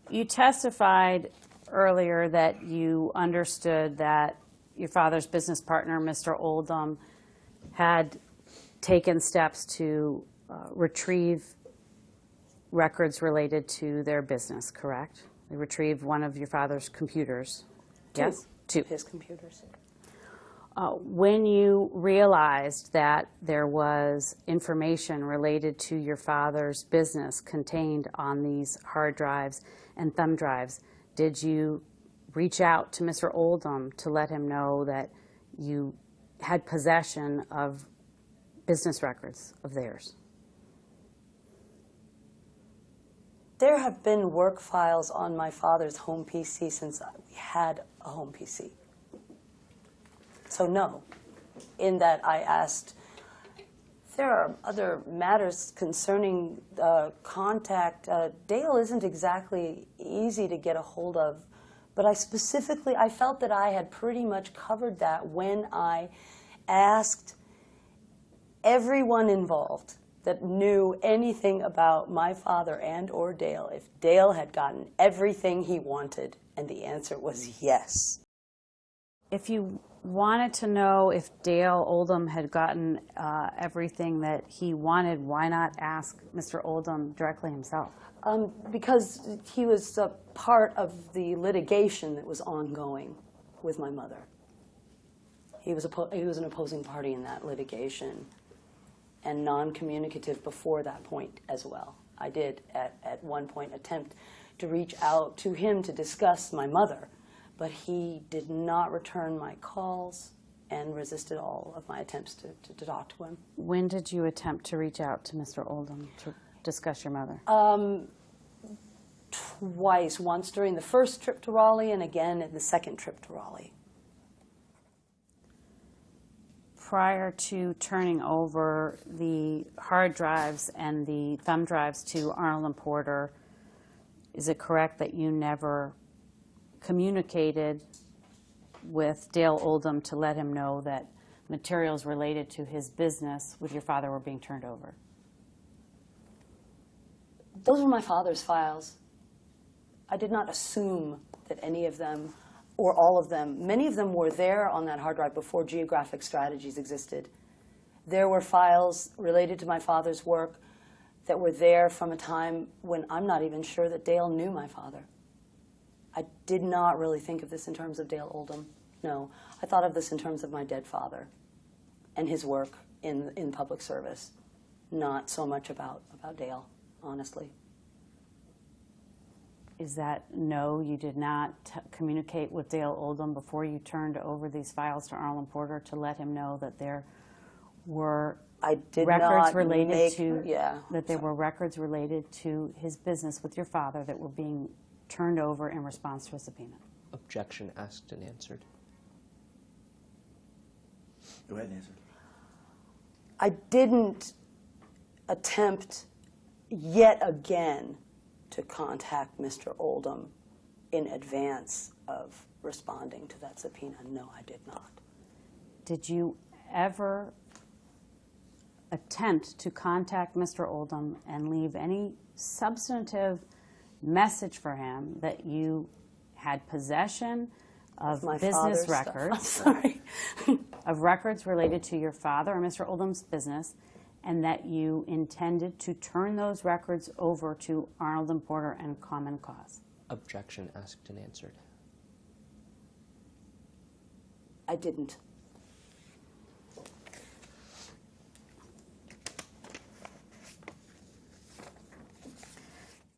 You testified earlier that you understood that your father's business partner, Mr. Oldham, had taken steps to retrieve records related to their business, correct? They retrieved one of your father's computers. Yes? Two. His computers. When you realized that there was information related to your father's business contained on these hard drives and thumb drives, did you reach out to Mr. Oldham to let him know that you had possession of business records of theirs? There have been work files on my father's home PC since we had a home PC. So no, in that I asked, there are other matters concerning contact. Dale isn't exactly easy to get a hold of, but I felt that I had pretty much covered that when I asked everyone involved that knew anything about my father and or Dale if Dale had gotten everything he wanted, and the answer was yes. If you wanted to know if Dale Oldham had gotten everything that he wanted, why not ask Mr. Oldham directly himself? Because he was a part of the litigation that was ongoing with my mother. He was an opposing party in that litigation and non-communicative before that point as well. I did at one point attempt to reach out to him to discuss my mother, but he did not return my calls and resisted all of my attempts to talk to him. When did you attempt to reach out to Mr. Oldham to discuss your mother? Twice, once during the first trip to Raleigh and again at the second trip to Raleigh. Prior to turning over the hard drives and the thumb drives to Arnold and Porter, is it correct that you never communicated with Dale Oldham to let him know that materials related to his business with your father were being turned over? Those were my father's files. I did not assume that any of them or all of them, many of them were there on that hard drive before geographic strategies existed. There were files related to my father's work that were there from a time when I'm not even sure that Dale knew my father. I did not really think of this in terms of Dale Oldham. No, I thought of this in terms of my dead father and his work in public service, not so much about Dale, honestly. Is that no, you did not communicate with Dale Oldham before you turned over these files to Arnold Porter to let him know that there were records related to his business with your father that were being turned over in response to a subpoena? Objection asked and answered. Go ahead and answer. I didn't attempt yet again to contact Mr. Oldham in advance of responding to that subpoena. No, I did not. Did you ever attempt to contact Mr. Oldham and leave any substantive message for him that you had possession of business records, of records related to your father or Mr. Oldham's business, and that you intended to turn those records over to Arnold and Porter and Common Cause? Objection asked and answered. I didn't.